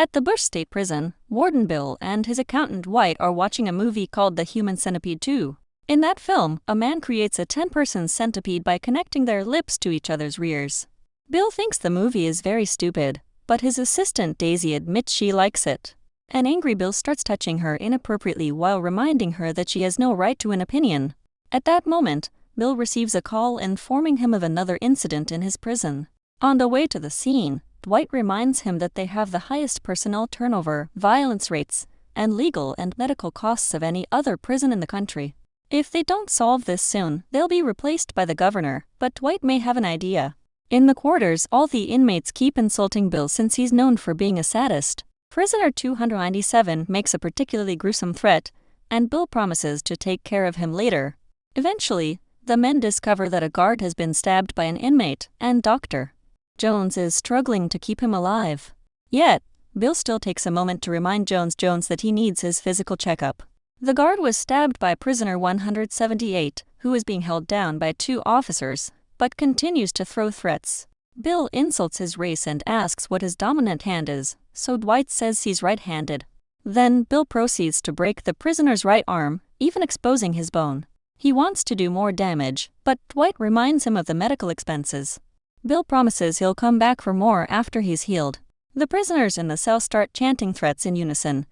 At the Bush State Prison, Warden Bill and his accountant Dwight are watching a movie called The Human Centipede 2. In that film, a man creates a 10-person centipede by connecting their lips to each other's rears. Bill thinks the movie is very stupid, but his assistant Daisy admits she likes it. An angry Bill starts touching her inappropriately while reminding her that she has no right to an opinion. At that moment, Bill receives a call informing him of another incident in his prison. On the way to the scene, Dwight reminds him that they have the highest personnel turnover, violence rates, and legal and medical costs of any other prison in the country. If they don't solve this soon, they'll be replaced by the governor, but Dwight may have an idea. In the quarters, all the inmates keep insulting Bill since he's known for being a sadist. Prisoner 297 makes a particularly gruesome threat, and Bill promises to take care of him later. Eventually, the men discover that a guard has been stabbed by an inmate, and Dr. Jones is struggling to keep him alive. Yet, Bill still takes a moment to remind Jones that he needs his physical checkup. The guard was stabbed by prisoner 178, who is being held down by 2 officers, but continues to throw threats. Bill insults his race and asks what his dominant hand is, so Dwight says he's right-handed. Then Bill proceeds to break the prisoner's right arm, even exposing his bone. He wants to do more damage, but Dwight reminds him of the medical expenses. Bill promises he'll come back for more after he's healed. The prisoners in the cell start chanting threats in unison,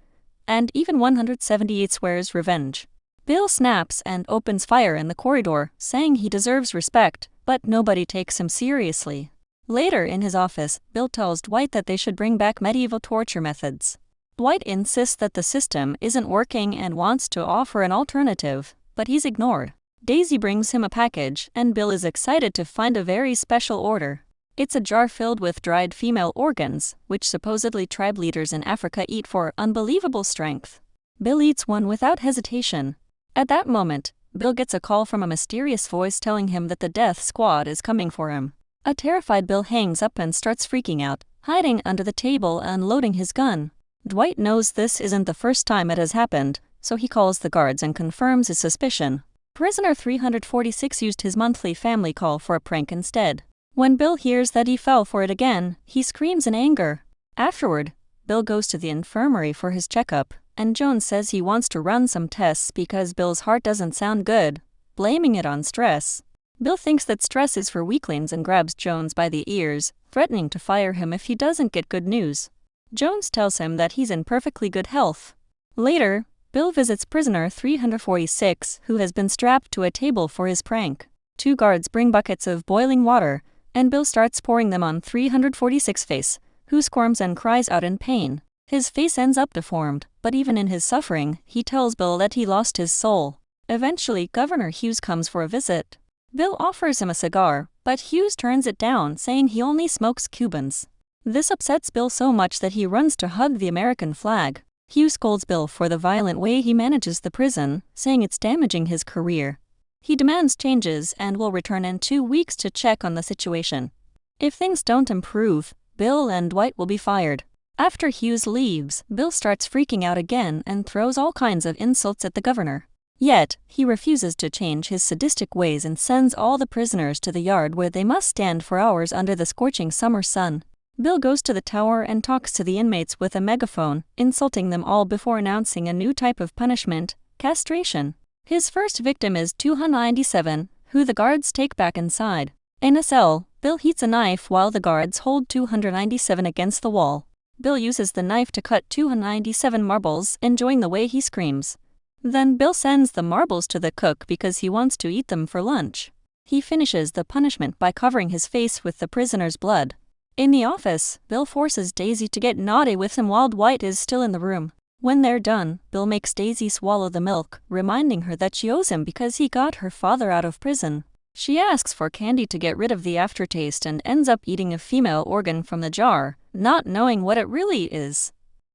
and even 178 swears revenge. Bill snaps and opens fire in the corridor, saying he deserves respect, but nobody takes him seriously. Later in his office, Bill tells Dwight that they should bring back medieval torture methods. Dwight insists that the system isn't working and wants to offer an alternative, but he's ignored. Daisy brings him a package, and Bill is excited to find a very special order. It's a jar filled with dried female organs, which supposedly tribe leaders in Africa eat for unbelievable strength. Bill eats one without hesitation. At that moment, Bill gets a call from a mysterious voice telling him that the death squad is coming for him. A terrified Bill hangs up and starts freaking out, hiding under the table and loading his gun. Dwight knows this isn't the first time it has happened, so he calls the guards and confirms his suspicion. Prisoner 346 used his monthly family call for a prank instead. When Bill hears that he fell for it again, he screams in anger. Afterward, Bill goes to the infirmary for his checkup, and Jones says he wants to run some tests because Bill's heart doesn't sound good, blaming it on stress. Bill thinks that stress is for weaklings and grabs Jones by the ears, threatening to fire him if he doesn't get good news. Jones tells him that he's in perfectly good health. Later, Bill visits prisoner 346, who has been strapped to a table for his prank. 2 guards bring buckets of boiling water, and Bill starts pouring them on 346's face, who squirms and cries out in pain. His face ends up deformed, but even in his suffering, he tells Bill that he lost his soul. Eventually, Governor Hughes comes for a visit. Bill offers him a cigar, but Hughes turns it down, saying he only smokes Cubans. This upsets Bill so much that he runs to hug the American flag. Hughes scolds Bill for the violent way he manages the prison, saying it's damaging his career. He demands changes and will return in 2 weeks to check on the situation. If things don't improve, Bill and Dwight will be fired. After Hughes leaves, Bill starts freaking out again and throws all kinds of insults at the governor. Yet, he refuses to change his sadistic ways and sends all the prisoners to the yard where they must stand for hours under the scorching summer sun. Bill goes to the tower and talks to the inmates with a megaphone, insulting them all before announcing a new type of punishment, castration. His first victim is 297, who the guards take back inside. In a cell, Bill heats a knife while the guards hold 297 against the wall. Bill uses the knife to cut 297 marbles, enjoying the way he screams. Then Bill sends the marbles to the cook because he wants to eat them for lunch. He finishes the punishment by covering his face with the prisoner's blood. In the office, Bill forces Daisy to get naughty with him while Dwight is still in the room. When they're done, Bill makes Daisy swallow the milk, reminding her that she owes him because he got her father out of prison. She asks for candy to get rid of the aftertaste and ends up eating a female organ from the jar, not knowing what it really is.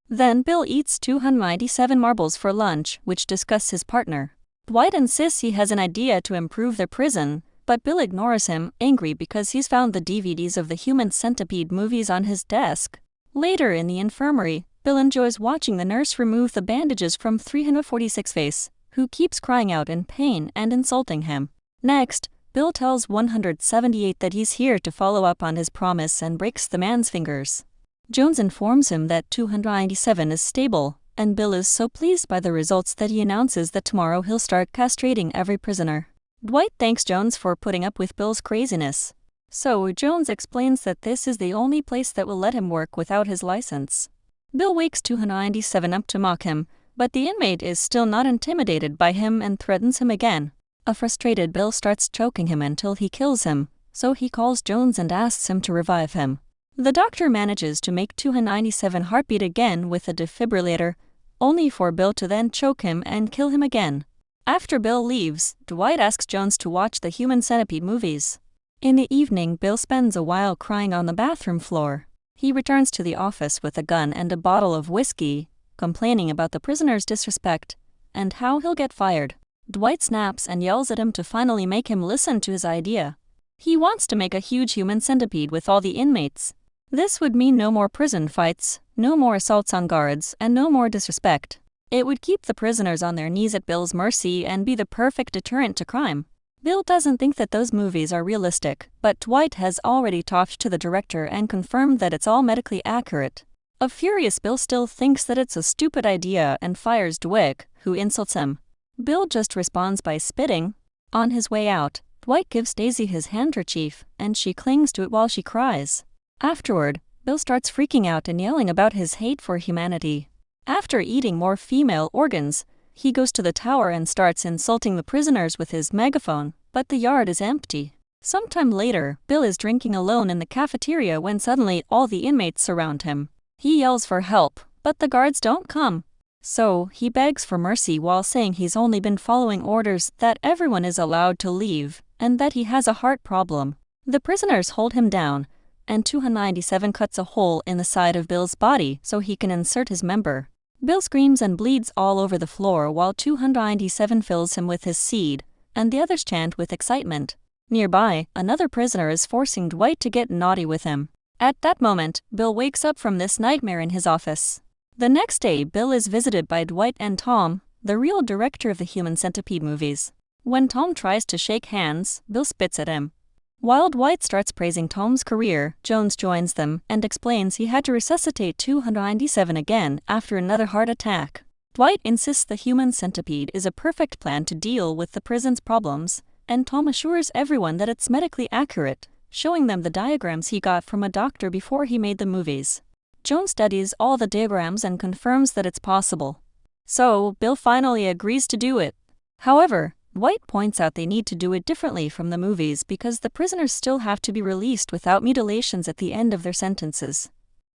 Then Bill eats 297 marbles for lunch, which disgusts his partner. Dwight insists he has an idea to improve the prison, but Bill ignores him, angry because he's found the DVDs of the Human Centipede movies on his desk. Later in the infirmary, Bill enjoys watching the nurse remove the bandages from 346's face, who keeps crying out in pain and insulting him. Next, Bill tells 178 that he's here to follow up on his promise and breaks the man's fingers. Jones informs him that 297 is stable, and Bill is so pleased by the results that he announces that tomorrow he'll start castrating every prisoner. Dwight thanks Jones for putting up with Bill's craziness. So Jones explains that this is the only place that will let him work without his license. Bill wakes 297 up to mock him, but the inmate is still not intimidated by him and threatens him again. A frustrated Bill starts choking him until he kills him, so he calls Jones and asks him to revive him. The doctor manages to make 297 heartbeat again with a defibrillator, only for Bill to then choke him and kill him again. After Bill leaves, Dwight asks Jones to watch the Human Centipede movies. In the evening, Bill spends a while crying on the bathroom floor. He returns to the office with a gun and a bottle of whiskey, complaining about the prisoner's disrespect and how he'll get fired. Dwight snaps and yells at him to finally make him listen to his idea. He wants to make a huge human centipede with all the inmates. This would mean no more prison fights, no more assaults on guards, and no more disrespect. It would keep the prisoners on their knees at Bill's mercy and be the perfect deterrent to crime. Bill doesn't think that those movies are realistic, but Dwight has already talked to the director and confirmed that it's all medically accurate. A furious Bill still thinks that it's a stupid idea and fires Dwight, who insults him. Bill just responds by spitting. On his way out, Dwight gives Daisy his handkerchief, and she clings to it while she cries. Afterward, Bill starts freaking out and yelling about his hate for humanity. After eating more female organs, he goes to the tower and starts insulting the prisoners with his megaphone, but the yard is empty. Sometime later, Bill is drinking alone in the cafeteria when suddenly all the inmates surround him. He yells for help, but the guards don't come. So, he begs for mercy while saying he's only been following orders that everyone is allowed to leave, and that he has a heart problem. The prisoners hold him down, and 297 cuts a hole in the side of Bill's body so he can insert his member. Bill screams and bleeds all over the floor while 297 fills him with his seed, and the others chant with excitement. Nearby, another prisoner is forcing Dwight to get naughty with him. At that moment, Bill wakes up from this nightmare in his office. The next day, Bill is visited by Dwight and Tom, the real director of the Human Centipede movies. When Tom tries to shake hands, Bill spits at him. While Dwight starts praising Tom's career, Jones joins them and explains he had to resuscitate 297 again after another heart attack. Dwight insists the Human Centipede is a perfect plan to deal with the prison's problems, and Tom assures everyone that it's medically accurate, showing them the diagrams he got from a doctor before he made the movies. Jones studies all the diagrams and confirms that it's possible. So, Bill finally agrees to do it. However, Dwight points out they need to do it differently from the movies because the prisoners still have to be released without mutilations at the end of their sentences.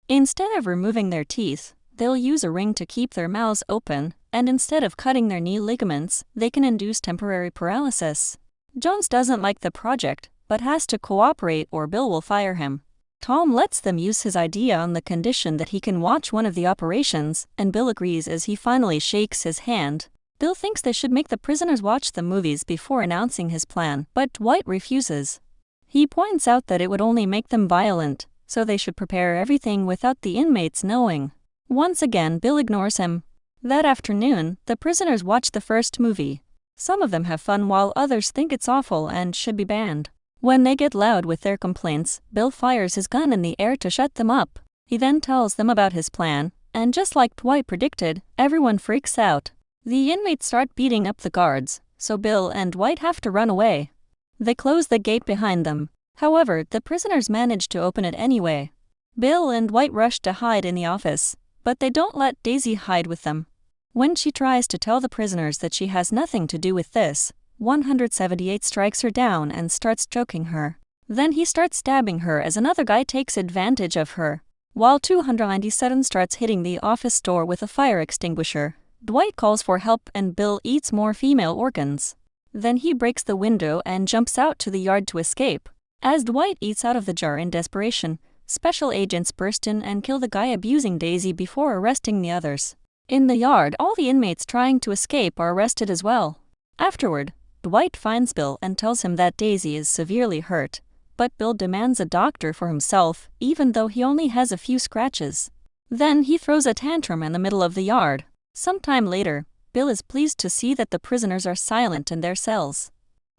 Instead of removing their teeth, they'll use a ring to keep their mouths open, and instead of cutting their knee ligaments, they can induce temporary paralysis. Jones doesn't like the project, but has to cooperate or Bill will fire him. Tom lets them use his idea on the condition that he can watch one of the operations, and Bill agrees as he finally shakes his hand. Bill thinks they should make the prisoners watch the movies before announcing his plan, but Dwight refuses. He points out that it would only make them violent, so they should prepare everything without the inmates knowing. Once again, Bill ignores him. That afternoon, the prisoners watch the first movie. Some of them have fun while others think it's awful and should be banned. When they get loud with their complaints, Bill fires his gun in the air to shut them up. He then tells them about his plan, and just like Dwight predicted, everyone freaks out. The inmates start beating up the guards, so Bill and Dwight have to run away. They close the gate behind them. However, the prisoners manage to open it anyway. Bill and Dwight rush to hide in the office, but they don't let Daisy hide with them. When she tries to tell the prisoners that she has nothing to do with this, 178 strikes her down and starts choking her. Then he starts stabbing her as another guy takes advantage of her. While 297 starts hitting the office door with a fire extinguisher, Dwight calls for help and Bill eats more female organs. Then he breaks the window and jumps out to the yard to escape. As Dwight eats out of the jar in desperation, special agents burst in and kill the guy abusing Daisy before arresting the others. In the yard, all the inmates trying to escape are arrested as well. Afterward, Dwight finds Bill and tells him that Daisy is severely hurt, but Bill demands a doctor for himself even though he only has a few scratches. Then he throws a tantrum in the middle of the yard. Sometime later, Bill is pleased to see that the prisoners are silent in their cells.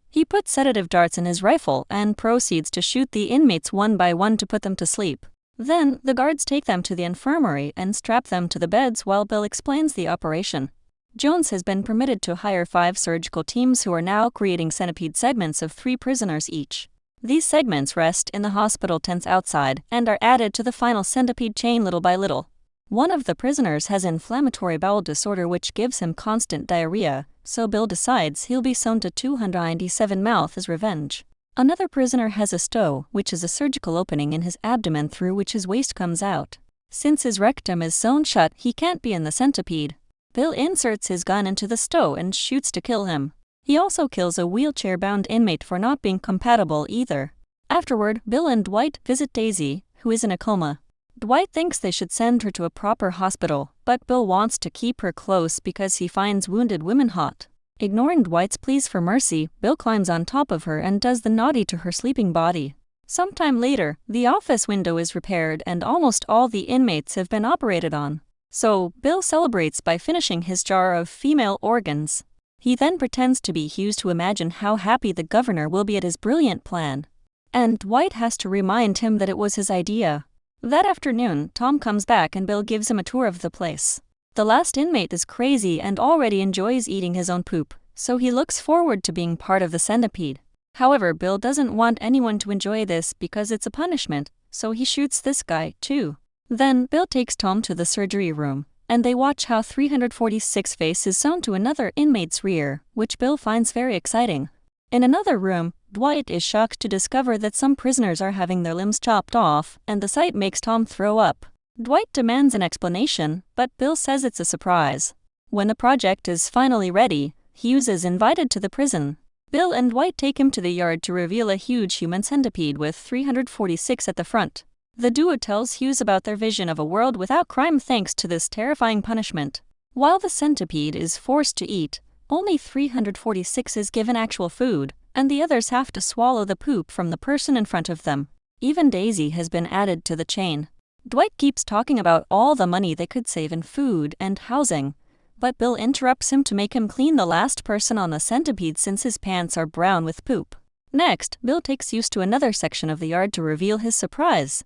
He puts sedative darts in his rifle and proceeds to shoot the inmates one by one to put them to sleep. Then, the guards take them to the infirmary and strap them to the beds while Bill explains the operation. Jones has been permitted to hire 5 surgical teams who are now creating centipede segments of 3 prisoners each. These segments rest in the hospital tents outside and are added to the final centipede chain little by little. One of the prisoners has inflammatory bowel disorder which gives him constant diarrhea, so Bill decides he'll be sewn to 297 mouth as revenge. Another prisoner has a stow, which is a surgical opening in his abdomen through which his waste comes out. Since his rectum is sewn shut, he can't be in the centipede. Bill inserts his gun into the stow and shoots to kill him. He also kills a wheelchair-bound inmate for not being compatible either. Afterward, Bill and Dwight visit Daisy, who is in a coma. Dwight thinks they should send her to a proper hospital, but Bill wants to keep her close because he finds wounded women hot. Ignoring Dwight's pleas for mercy, Bill climbs on top of her and does the naughty to her sleeping body. Sometime later, the office window is repaired and almost all the inmates have been operated on. So, Bill celebrates by finishing his jar of female organs. He then pretends to be Hughes to imagine how happy the governor will be at his brilliant plan. And Dwight has to remind him that it was his idea. That afternoon, Tom comes back and Bill gives him a tour of the place. The last inmate is crazy and already enjoys eating his own poop, so he looks forward to being part of the centipede. However, Bill doesn't want anyone to enjoy this because it's a punishment, so he shoots this guy, too. Then, Bill takes Tom to the surgery room, and they watch how 346 face is sewn to another inmate's rear, which Bill finds very exciting. In another room, Dwight is shocked to discover that some prisoners are having their limbs chopped off, and the sight makes Tom throw up. Dwight demands an explanation, but Bill says it's a surprise. When the project is finally ready, Hughes is invited to the prison. Bill and Dwight take him to the yard to reveal a huge human centipede with 346 at the front. The duo tells Hughes about their vision of a world without crime thanks to this terrifying punishment. While the centipede is forced to eat, only 346 is given actual food, and the others have to swallow the poop from the person in front of them. Even Daisy has been added to the chain. Dwight keeps talking about all the money they could save in food and housing, but Bill interrupts him to make him clean the last person on the centipede since his pants are brown with poop. Next, Bill takes Hughes to another section of the yard to reveal his surprise.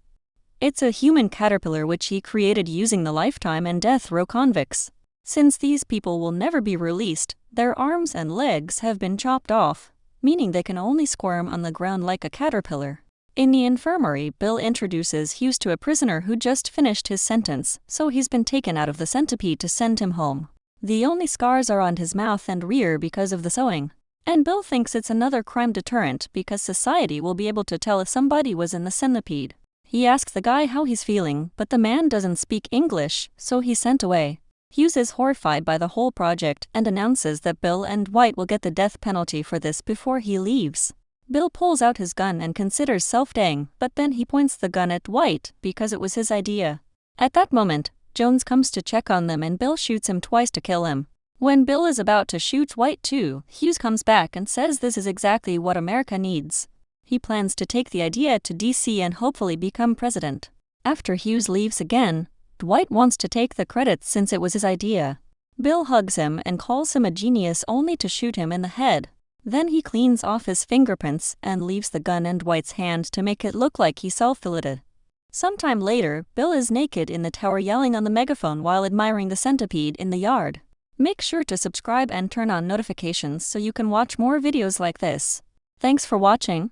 It's a human caterpillar which he created using the lifetime and death row convicts. Since these people will never be released, their arms and legs have been chopped off, meaning they can only squirm on the ground like a caterpillar. In the infirmary, Bill introduces Hughes to a prisoner who just finished his sentence, so he's been taken out of the centipede to send him home. The only scars are on his mouth and rear because of the sewing. And Bill thinks it's another crime deterrent because society will be able to tell if somebody was in the centipede. He asks the guy how he's feeling, but the man doesn't speak English, so he's sent away. Hughes is horrified by the whole project and announces that Bill and Dwight will get the death penalty for this before he leaves. Bill pulls out his gun and considers self-dying, but then he points the gun at Dwight because it was his idea. At that moment, Jones comes to check on them and Bill shoots him twice to kill him. When Bill is about to shoot Dwight too, Hughes comes back and says this is exactly what America needs. He plans to take the idea to DC and hopefully become president. After Hughes leaves again, Dwight wants to take the credit since it was his idea. Bill hugs him and calls him a genius only to shoot him in the head. Then he cleans off his fingerprints and leaves the gun in Dwight's hand to make it look like he self-filleted. Sometime later, Bill is naked in the tower yelling on the megaphone while admiring the centipede in the yard. Make sure to subscribe and turn on notifications so you can watch more videos like this. Thanks for watching.